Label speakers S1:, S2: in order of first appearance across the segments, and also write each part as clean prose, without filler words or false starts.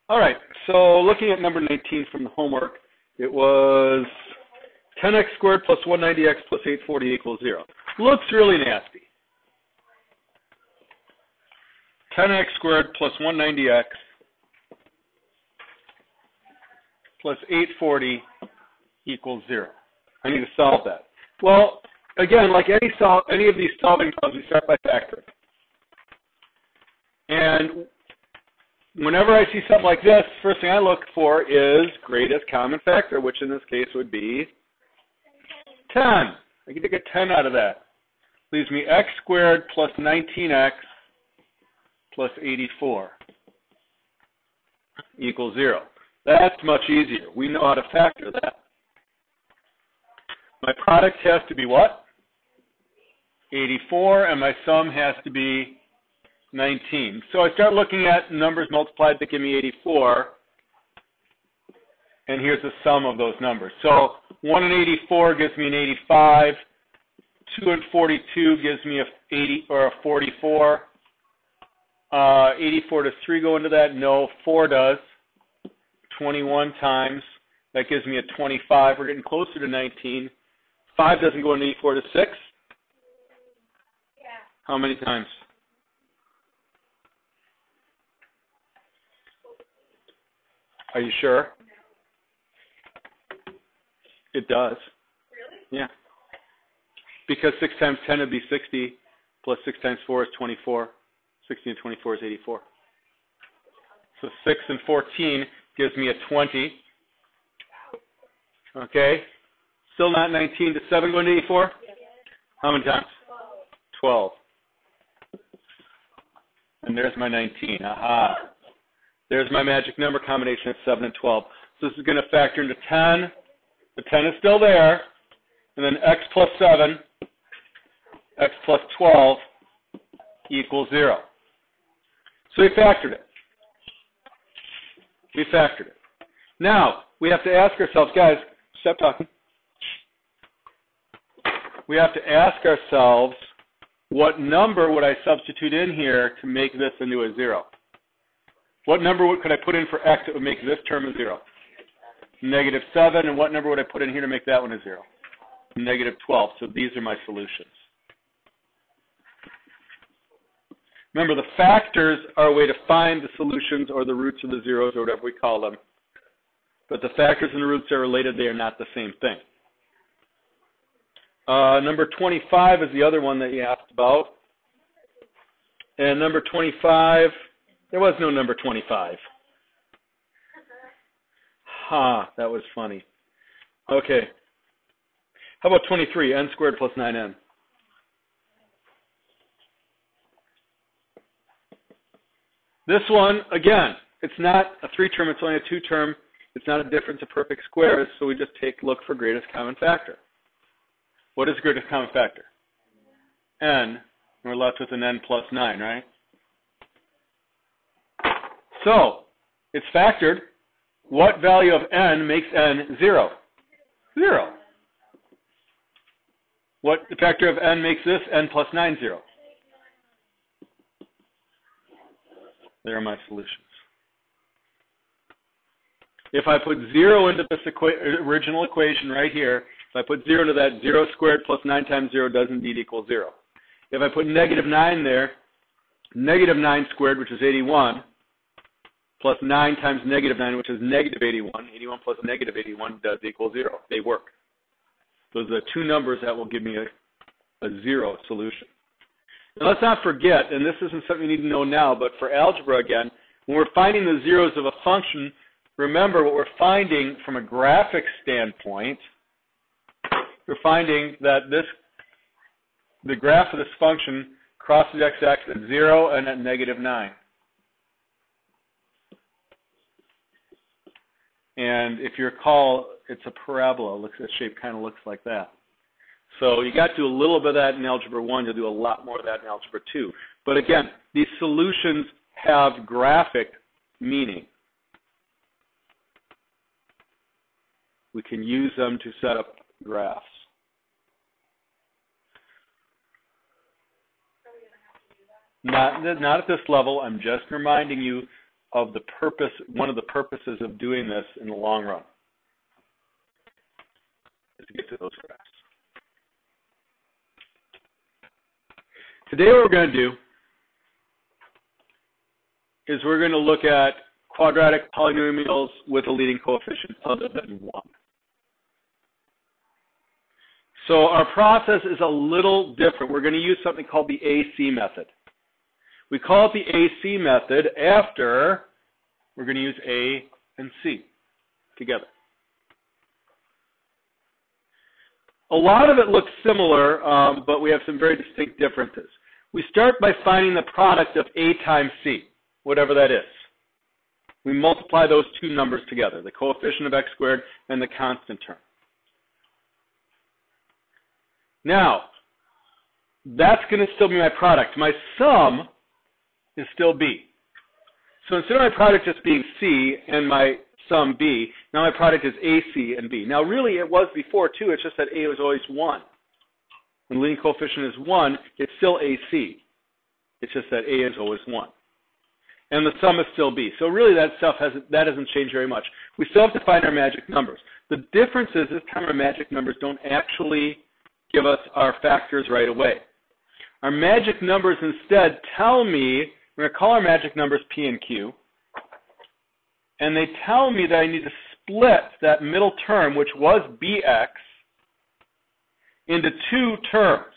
S1: All right, so looking at number 19 from the homework, it was 10x squared plus 190x plus 840 equals 0. Looks really nasty. 10x squared plus 190x plus 840 equals 0. I need to solve that. Well, again, like any of these solving problems, we start by factoring. And whenever I see something like this, first thing I look for is greatest common factor, which in this case would be 10. I can take a 10 out of that. Leaves me x squared plus 19x plus 84 equals 0. That's much easier. We know how to factor that. My product has to be what? 84, and my sum has to be 19. So I start looking at numbers multiplied that give me 84, and here's the sum of those numbers. So 1 and 84 gives me an 85. 2 and 42 gives me a 80 or a 44. 84 does 3 go into that? No, 4 does. 21 times. That gives me a 25. We're getting closer to 19. 5 doesn't go into 84 to 6. Yeah. How many times? Are you sure? It does. Really? Yeah. Because 6 times 10 would be 60, plus 6 times 4 is 24. 60 and 24 is 84. So 6 and 14 gives me a 20. Okay. Still not 19. Does 7 go into 84? How many times? 12. And there's my 19. Aha. There's my magic number combination of 7 and 12. So this is going to factor into 10. The 10 is still there. And then x plus 7, x plus 12 equals 0. So we factored it. We factored it. Now, we have to ask ourselves, guys, stop talking. We have to ask ourselves, what number would I substitute in here to make this into a 0? What number could I put in for x that would make this term a 0? Negative 7, and what number would I put in here to make that one a 0? Negative 12. So these are my solutions. Remember, the factors are a way to find the solutions or the roots of the zeros or whatever we call them. But the factors and the roots are related. They are not the same thing. Number 25 is the other one that you asked about. And number 25, there was no number 25. That was funny. Okay. How about 23, n squared plus 9n? This one, again, it's not a 3-term, it's only a 2-term. It's not a difference of perfect squares, so we just look for greatest common factor. What is greatest common factor? N, and we're left with an n plus 9, right? So, it's factored. What value of n makes n 0? 0. What factor of n makes this n plus 9 0? There are my solutions. If I put 0 into this original equation right here, if I put 0 into that, 0 squared plus 9 times 0 does indeed equal 0. If I put negative 9 there, negative 9 squared, which is 81, plus 9 times negative 9, which is negative 81. 81 plus negative 81 does equal 0. They work. Those are the two numbers that will give me a 0 solution. Now, let's not forget, and this isn't something you need to know now, but for algebra again, when we're finding the zeros of a function, remember what we're finding from a graphic standpoint, we're finding that the graph of this function crosses the x-axis at 0 and at negative 9. And if you recall, it's a parabola. The shape kind of looks like that. So you got to do a little bit of that in Algebra 1. You'll do a lot more of that in Algebra 2. But again, these solutions have graphic meaning. We can use them to set up graphs. Not at this level. I'm just reminding you of the purpose, one of the purposes of doing this in the long run is to get to those graphs. Today what we're going to do is we're going to look at quadratic polynomials with a leading coefficient other than 1. So our process is a little different. We're going to use something called the AC method. We call it the AC method after we're going to use A and C together. A lot of it looks similar, but we have some very distinct differences. We start by finding the product of A times C, whatever that is. We multiply those two numbers together, the coefficient of x squared and the constant term. Now, that's going to still be my product. My sum is still B. So instead of my product just being C and my sum B, now my product is AC and B. Now really it was before too, it's just that A was always 1. When the leading coefficient is 1, it's still AC. It's just that A is always 1. And the sum is still B. So really that hasn't changed very much. We still have to find our magic numbers. The difference is this time our magic numbers don't actually give us our factors right away. Our magic numbers instead tell me, we're going to call our magic numbers P and Q, and they tell me that I need to split that middle term, which was BX, into two terms,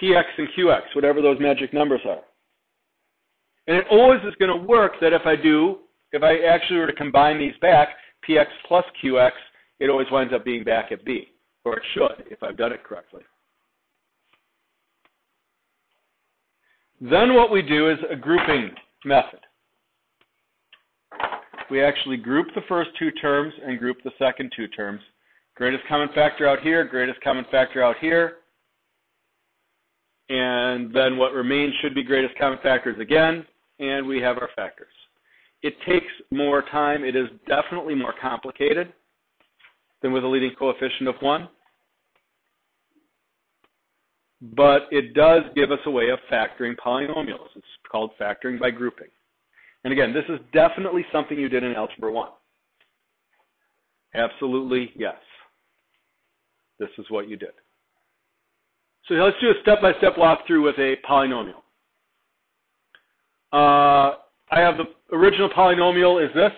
S1: PX and QX, whatever those magic numbers are. And it always is going to work that if I actually were to combine these back, PX plus QX, it always winds up being back at B, or it should if I've done it correctly. Then what we do is a grouping method. We actually group the first two terms and group the second two terms. Greatest common factor out here, greatest common factor out here. And then what remains should be greatest common factors again, and we have our factors. It takes more time. It is definitely more complicated than with a leading coefficient of 1. But it does give us a way of factoring polynomials. It's called factoring by grouping. And again, this is definitely something you did in Algebra 1. Absolutely, yes. This is what you did. So let's do a step-by-step walkthrough with a polynomial. I have the original polynomial is this,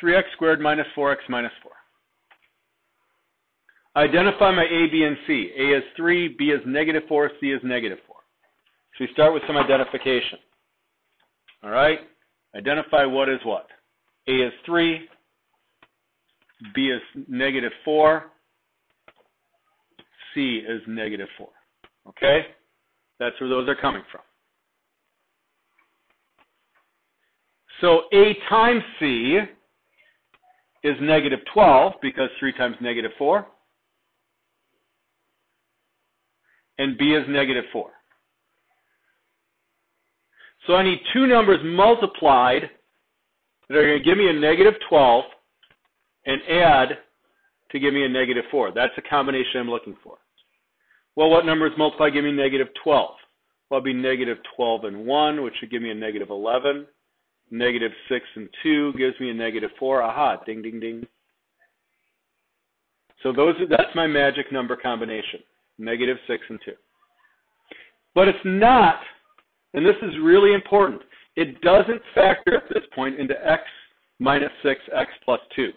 S1: 3x squared minus 4x minus 4. Identify my A, B, and C. A is 3, B is negative 4, C is negative 4. So we start with some identification. All right? Identify what is what. A is 3, B is negative 4, C is negative 4. Okay? That's where those are coming from. So A times C is negative 12 because 3 times negative 4. And B is negative 4. So I need two numbers multiplied that are going to give me a negative 12 and add to give me a negative 4. That's the combination I'm looking for. Well, what numbers multiply give me negative 12? Well, it'll be negative 12 and 1, which should give me a negative 11. Negative 6 and 2 gives me a negative 4. Aha, ding, ding, ding. So that's my magic number combination, negative 6 and 2. But it's not, and this is really important, it doesn't factor at this point into x minus 6, x plus 2.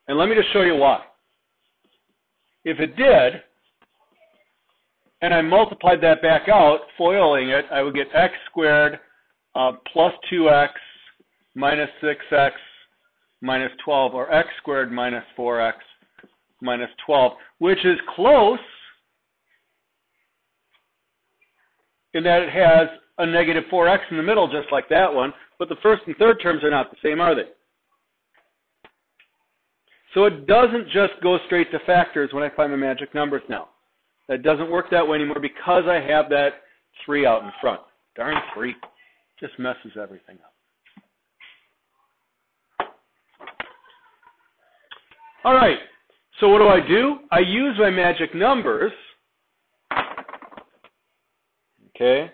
S1: And let me just show you why. If it did, and I multiplied that back out, foiling it, I would get x squared plus 2x minus 6x minus 12, or x squared minus 4x minus 12, which is close in that it has a negative 4x in the middle, just like that one, but the first and third terms are not the same, are they? So it doesn't just go straight to factors when I find the magic numbers now. That doesn't work that way anymore because I have that 3 out in front. Darn 3. Just messes everything up. All right. So what do? I use my magic numbers, okay,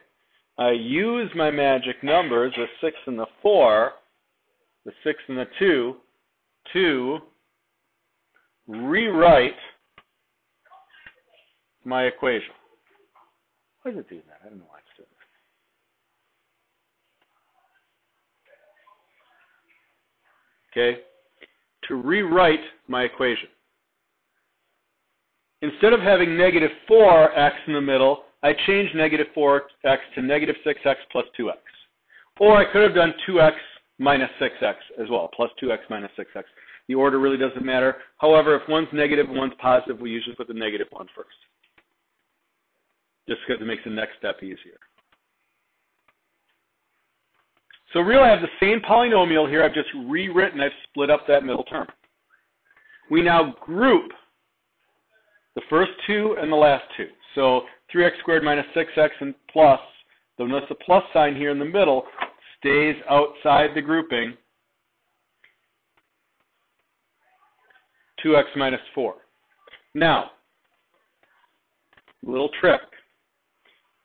S1: I use my magic numbers, the 6 and the 4, the 6 and the 2, to rewrite my equation. Why is it doing that? I don't know why it's doing that. Okay? To rewrite my equation. Instead of having negative 4x in the middle, I changed negative 4x to negative 6x plus 2x. Or I could have done 2x minus 6x as well, plus 2x minus 6x. The order really doesn't matter. However, if one's negative and one's positive, we usually put the negative one first, just because it makes the next step easier. So really I have the same polynomial here. I've just rewritten, I've split up that middle term. We now group the first two and the last two. So 3x squared minus 6x and plus, though notice the plus sign here in the middle stays outside the grouping, 2x minus 4. Now, little trick.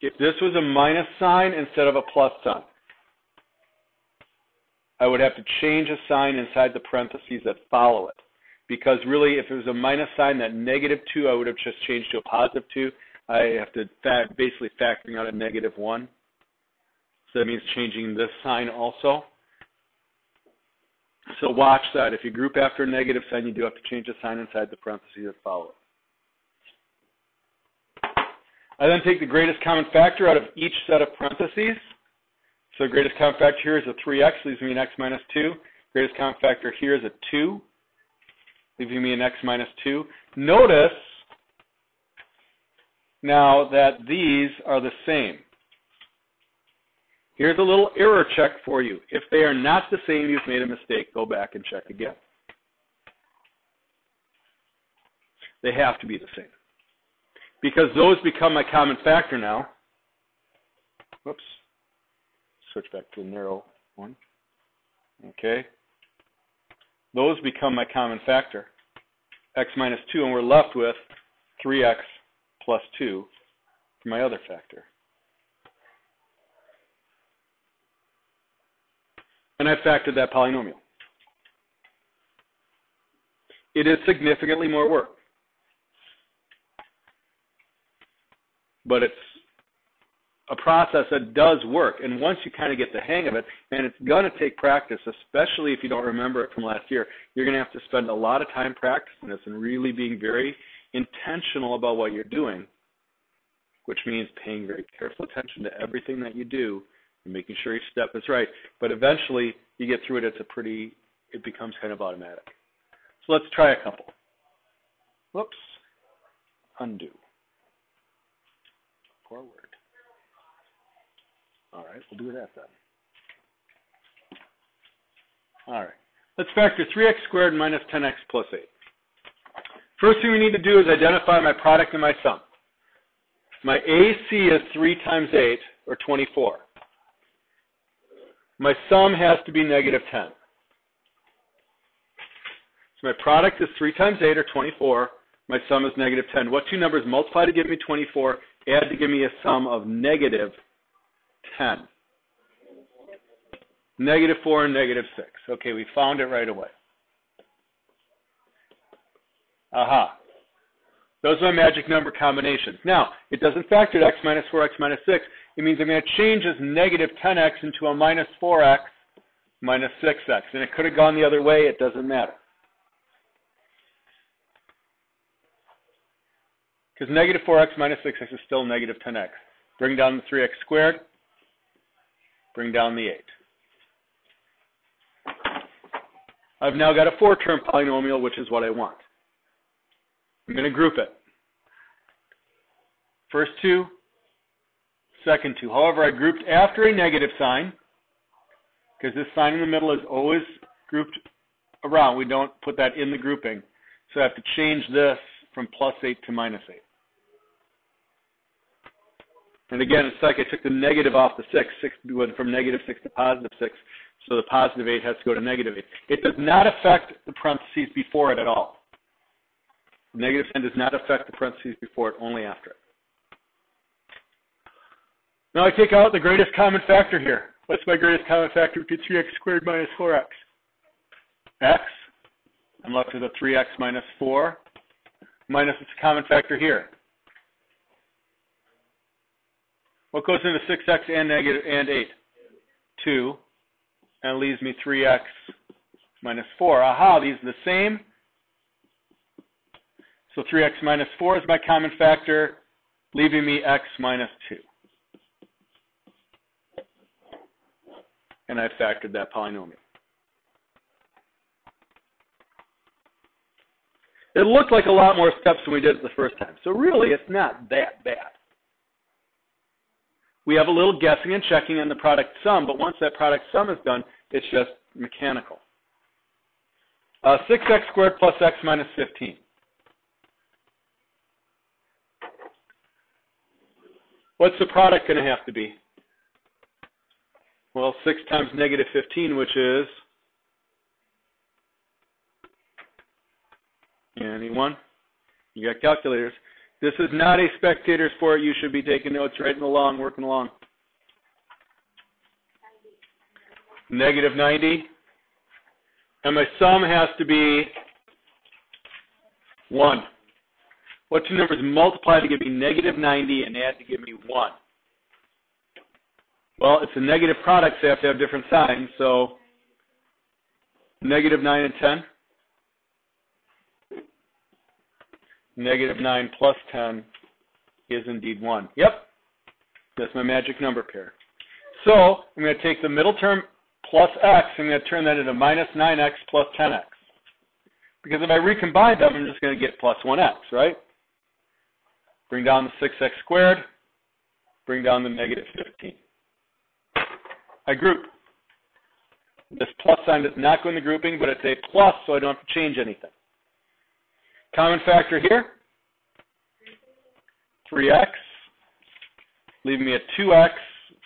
S1: If this was a minus sign instead of a plus sign, I would have to change a sign inside the parentheses that follow it. Because really, if it was a minus sign, that negative 2, I would have just changed to a positive 2. I have to basically factoring out a negative 1. So that means changing this sign also. So watch that. If you group after a negative sign, you do have to change a sign inside the parentheses that follow it. I then take the greatest common factor out of each set of parentheses. So the greatest common factor here is a 3x, leaves me an x minus 2. Greatest common factor here is a 2, leaving me an x minus 2. Notice now that these are the same. Here's a little error check for you. If they are not the same, you've made a mistake. Go back and check again. They have to be the same. Because those become my common factor now. Whoops. Switch back to a narrow one. Okay. Those become my common factor, x minus 2, and we're left with 3x plus 2 for my other factor. And I factored that polynomial. It is significantly more work, but it's a process that does work. And once you kind of get the hang of it, and it's going to take practice, especially if you don't remember it from last year, you're going to have to spend a lot of time practicing this and really being very intentional about what you're doing, which means paying very careful attention to everything that you do and making sure each step is right. But eventually, you get through it, it becomes kind of automatic. So let's try a couple. Whoops. Undo. Forward. All right, we'll do that then. All right, let's factor 3x squared minus 10x plus 8. First thing we need to do is identify my product and my sum. My AC is 3 times 8, or 24. My sum has to be negative 10. So my product is 3 times 8, or 24. My sum is negative 10. What two numbers multiply to give me 24, add to give me a sum of negative 10. Negative 4 and negative 6. Okay, we found it right away. Aha. Those are my magic number combinations. Now, it doesn't factor x minus 4, x minus 6. It means I'm going to change this negative 10x into a minus 4x minus 6x. And it could have gone the other way. It doesn't matter. Because negative 4x minus 6x is still negative 10x. Bring down the 3x squared. Bring down the 8. I've now got a 4-term polynomial, which is what I want. I'm going to group it. First 2, second 2. However, I grouped after a negative sign, because this sign in the middle is always grouped around. We don't put that in the grouping. So I have to change this from plus 8 to minus 8. And again, it's like I took the negative off the 6. 6 went from negative 6 to positive 6. So the positive 8 has to go to negative 8. It does not affect the parentheses before it at all. Negative 10 does not affect the parentheses before it, only after it. Now I take out the greatest common factor here. What's my greatest common factor to 3x squared minus 4x? X. I'm left with a 3x minus 4 minus its common factor here. What goes into 6x and 8? 2. And it leaves me 3x minus 4. Aha, these are the same. So 3x minus 4 is my common factor, leaving me x minus 2. And I factored that polynomial. It looked like a lot more steps than we did it the first time. So really, it's not that bad. We have a little guessing and checking on the product sum, but once that product sum is done, it's just mechanical. 6x squared plus x minus 15. What's the product going to have to be? Well, 6 times negative 15, which is, anyone? You got calculators. This is not a spectator sport. You should be taking notes, writing along, working along. Negative 90. And my sum has to be 1. What two numbers multiply to give me negative 90 and add to give me 1? Well, it's a negative product, so I have to have different signs. So negative 9 and 10. Negative 9 plus 10 is indeed 1. Yep, that's my magic number pair. So I'm going to take the middle term plus x, I'm going to turn that into minus 9x plus 10x. Because if I recombine them, I'm just going to get plus 1x, right? Bring down the 6x squared, bring down the negative 15. I group. This plus sign does not go in the grouping, but it's a plus, so I don't have to change anything. Common factor here, 3x, leaving me a 2x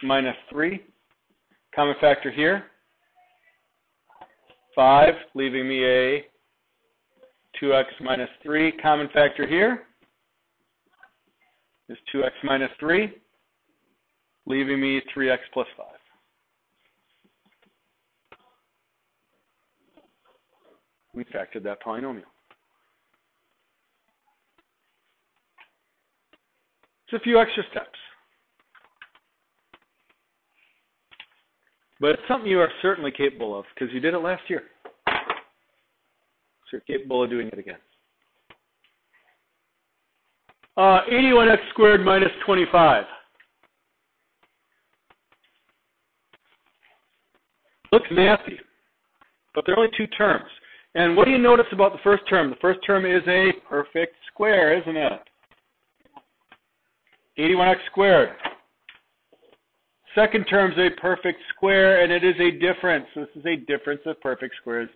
S1: minus 3. Common factor here, 5, leaving me a 2x minus 3. Common factor here is 2x minus 3, leaving me 3x plus 5. We factored that polynomial. It's a few extra steps. But it's something you are certainly capable of because you did it last year. So you're capable of doing it again. 81x squared minus 25. Looks nasty, but there are only two terms. And what do you notice about the first term? The first term is a perfect square, isn't it? 81x squared. Second term is a perfect square, and it is a difference. This is a difference of perfect squares.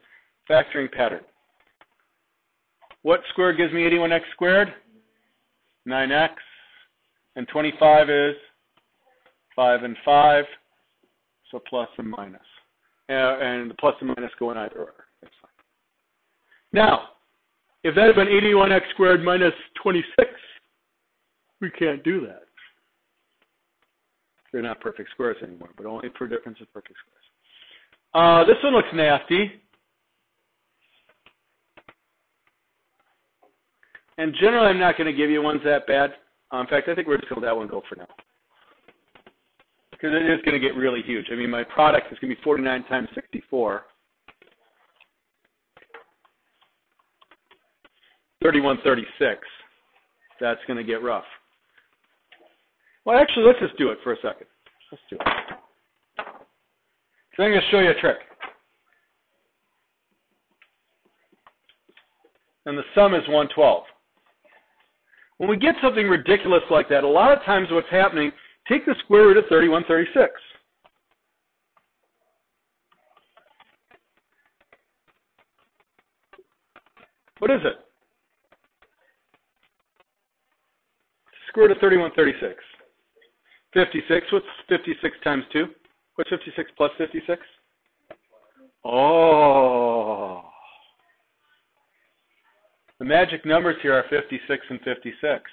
S1: Factoring pattern. What square gives me 81x squared? 9x. And 25 is 5 and 5. So plus and minus. And the plus and minus go in either order. That's fine. Now, if that had been 81x squared minus 26, we can't do that. They're not perfect squares anymore, but only for difference of perfect squares. This one looks nasty. And generally, I'm not going to give you ones that bad. In fact, I think we're just going to let that one go for now. Because it is going to get really huge. I mean, my product is going to be 49 times 64. 3136. That's going to get rough. Well, actually, let's just do it for a second. Let's do it. So I'm going to show you a trick. And the sum is 112. When we get something ridiculous like that, a lot of times what's happening, take the square root of 3136. What is it? Square root of 3136. 56. What's 56 times 2? What's 56 plus 56? Oh. The magic numbers here are 56 and 56.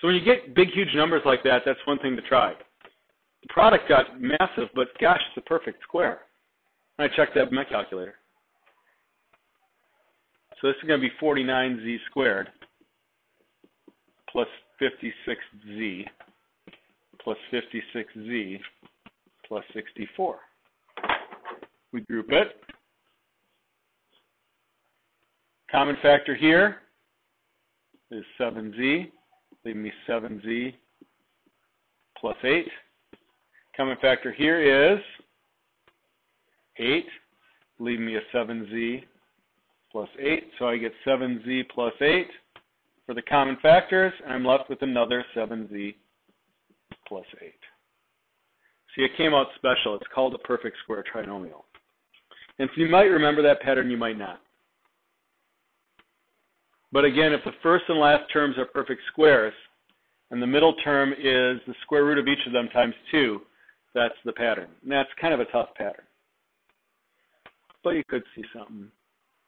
S1: So when you get big, huge numbers like that, that's one thing to try. The product got massive, but gosh, it's a perfect square. I checked that with my calculator. So this is going to be 49z squared plus 56z plus 56z plus 64. We group it. Common factor here is 7z, leaving me 7z plus 8. Common factor here is 8, leaving me a 7z plus 8. So I get 7z plus 8 for the common factors, and I'm left with another 7z plus 8. See, it came out special. It's called a perfect square trinomial. And so you might remember that pattern, you might not. But again, if the first and last terms are perfect squares, and the middle term is the square root of each of them times 2, that's the pattern. And that's kind of a tough pattern. But you could see some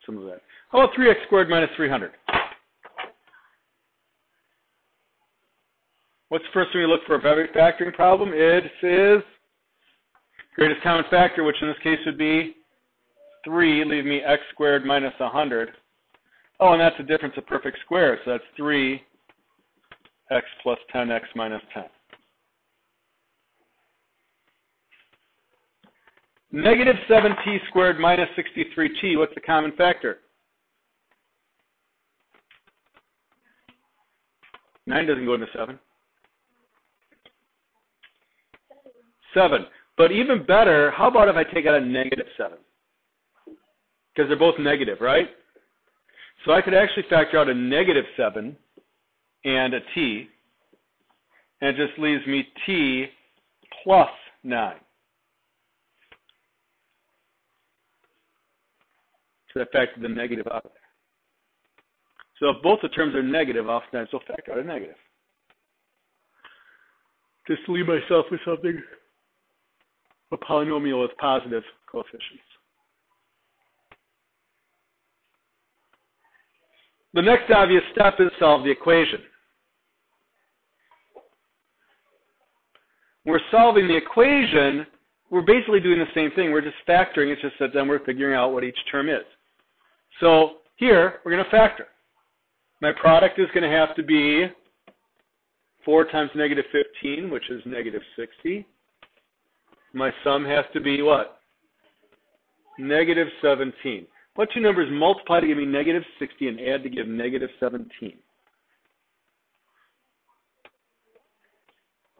S1: of that. How about 3x squared minus 300? What's the first thing we look for a perfect factoring problem? It is greatest common factor, which in this case would be 3, leave me x squared minus 100. Oh, and that's the difference of perfect squares. So that's 3x plus 10x minus 10. Negative 7t squared minus 63t, what's the common factor? 9 doesn't go into 7. 7. But even better, how about if I take out a negative 7? Because they're both negative, right? So I could actually factor out a negative 7 and a t, and it just leaves me t plus 9. So I factor the negative out of there. So if both the terms are negative, oftentimes I'll factor out a negative. Just to leave myself with something, a polynomial with positive coefficients. The next obvious step is solve the equation. We're solving the equation, we're basically doing the same thing. We're just factoring, it's just that then we're figuring out what each term is. So here, we're going to factor. My product is going to have to be 4 times negative 15, which is negative 60. My sum has to be what? Negative 17. What two numbers multiply to give me negative 60 and add to give negative 17?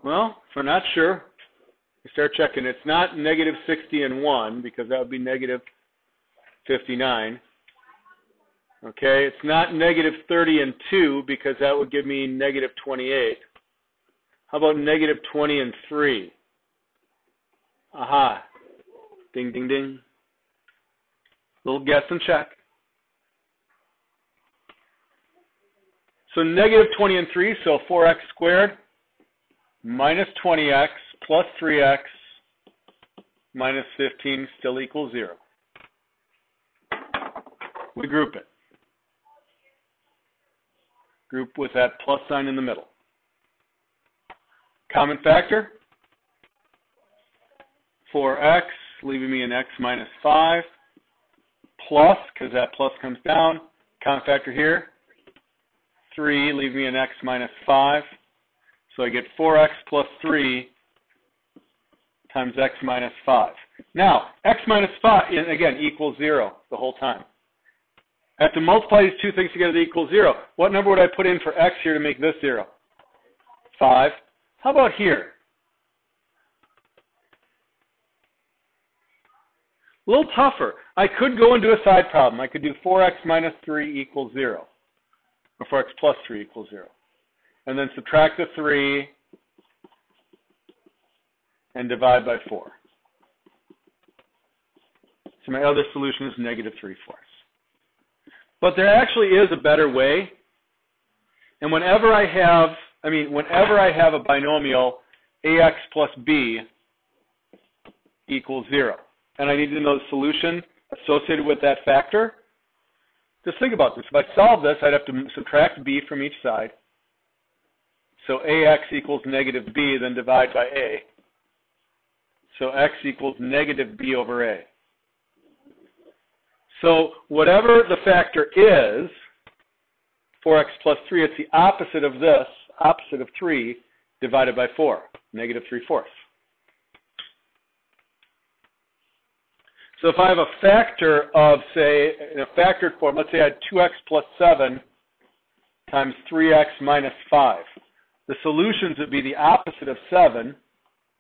S1: Well, if we're not sure, we start checking. It's not negative 60 and 1, because that would be negative 59. Okay, it's not negative 30 and 2, because that would give me negative 28. How about negative 20 and 3? Aha. Ding, ding, ding. Little guess and check. So negative 20 and 3, so 4x squared minus 20x plus 3x minus 15 still equals 0. We group it. Group with that plus sign in the middle. Common factor, 4x, leaving me an x minus 5, plus, because that plus comes down, common factor here, 3, leave me an x minus 5, so I get 4x plus 3 times x minus 5. Now, x minus 5, and again, equals 0 the whole time. I have to multiply these two things together to equal 0. What number would I put in for x here to make this 0? 5. How about here? A little tougher. I could go and do a side problem. I could do 4x minus 3 equals 0. Or 4x plus 3 equals 0. And then subtract the 3 and divide by 4. So my other solution is negative 3/4. But there actually is a better way. And whenever I have a binomial, ax plus b equals 0, and I need to know the solution associated with that factor, just think about this. If I solve this, I'd have to subtract b from each side, So ax equals negative b, then divide by a. So x equals negative b over a. So whatever the factor is, 4x plus 3, it's the opposite of this, opposite of 3, divided by 4, negative 3/4. So if I have a factor of, say, in a factored form, let's say I had 2x plus 7 times 3x minus 5. The solutions would be the opposite of 7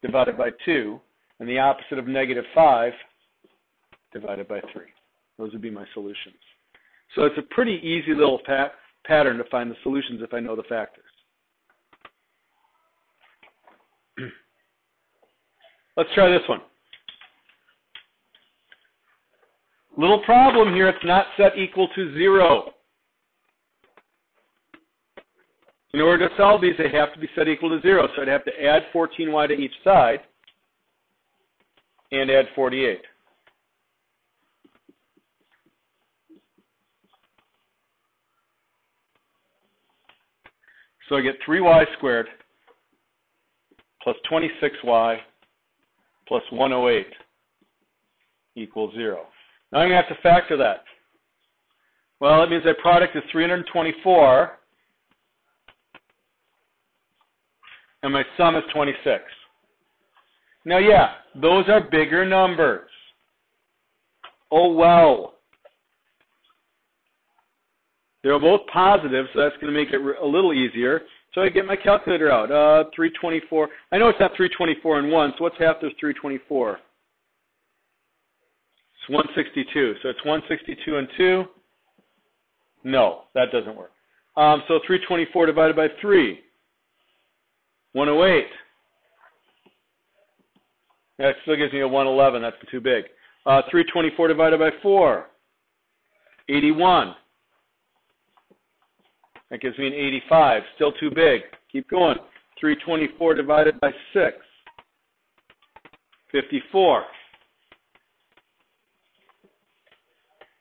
S1: divided by 2, and the opposite of negative 5 divided by 3. Those would be my solutions. So it's a pretty easy little pattern to find the solutions if I know the factors. Let's try this one. Little problem here, it's not set equal to 0. In order to solve these, they have to be set equal to 0. So I'd have to add 14y to each side and add 48. So I get 3y squared plus 26y plus 108 equals 0. Now I'm going to have to factor that. Well, it means that product is 324, and my sum is 26. Now, yeah, those are bigger numbers. Oh, well. They're both positive, so that's going to make it a little easier. So I get my calculator out. 324. I know it's not 324 and 1, so what's half of 324? It's 162. So it's 162 and 2. No, that doesn't work. So 324 divided by 3. 108. That still gives me a 111. That's too big. 324 divided by 4. 81. That gives me an 85. Still too big. Keep going. 324 divided by 6. 54.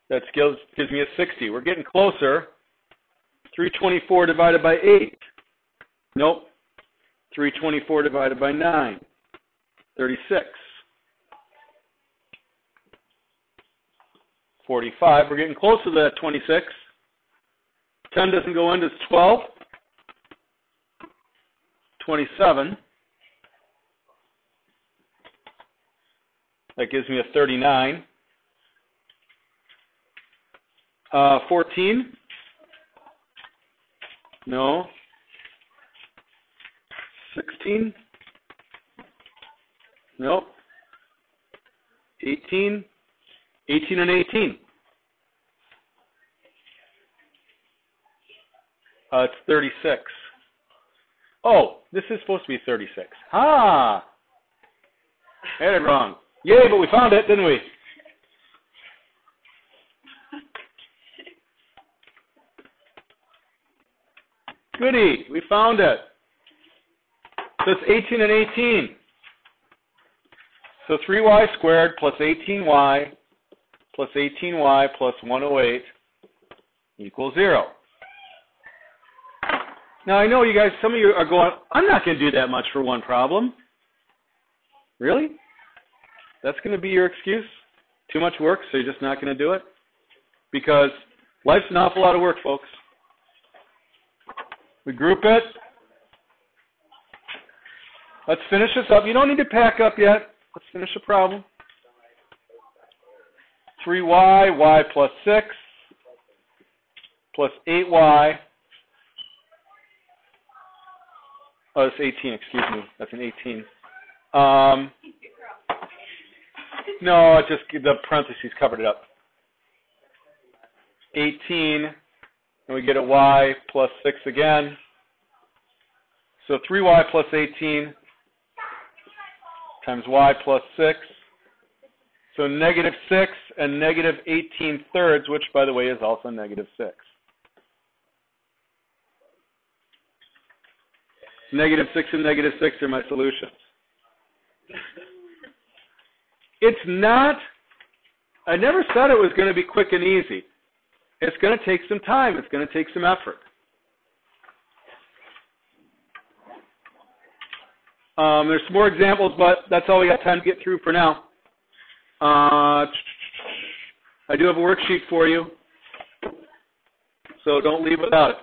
S1: That gives me a 60. We're getting closer. 324 divided by 8. Nope. 324 divided by 9. 36. 45. We're getting closer to that 26. 10 doesn't go into 12. 27. That gives me a 39. 14. No. 16. Nope. 18. 18 and 18. It's 36. Oh, this is supposed to be 36. Ah! I had it wrong. Yay, but we found it, didn't we? Goody, we found it. So it's 18 and 18. So 3y squared plus 18y plus 18y plus 108 equals 0. Now, I know you guys, some of you are going, I'm not going to do that much for one problem. Really? That's going to be your excuse? Too much work, so you're just not going to do it? Because life's an awful lot of work, folks. We group it. Let's finish this up. You don't need to pack up yet. Let's finish the problem. 3y, y plus 6, plus 8y. Oh, it's 18, excuse me. That's an 18. No, just the parentheses covered it up. 18, and we get a y plus 6 again. So 3y plus 18 times y plus 6. So negative 6 and negative 18 thirds, which, by the way, is also negative 6. Negative 6 and negative 6 are my solutions. It's not, I never said it was going to be quick and easy. It's going to take some time. It's going to take some effort. There's some more examples, but that's all we got time to get through for now. I do have a worksheet for you, so don't leave without it.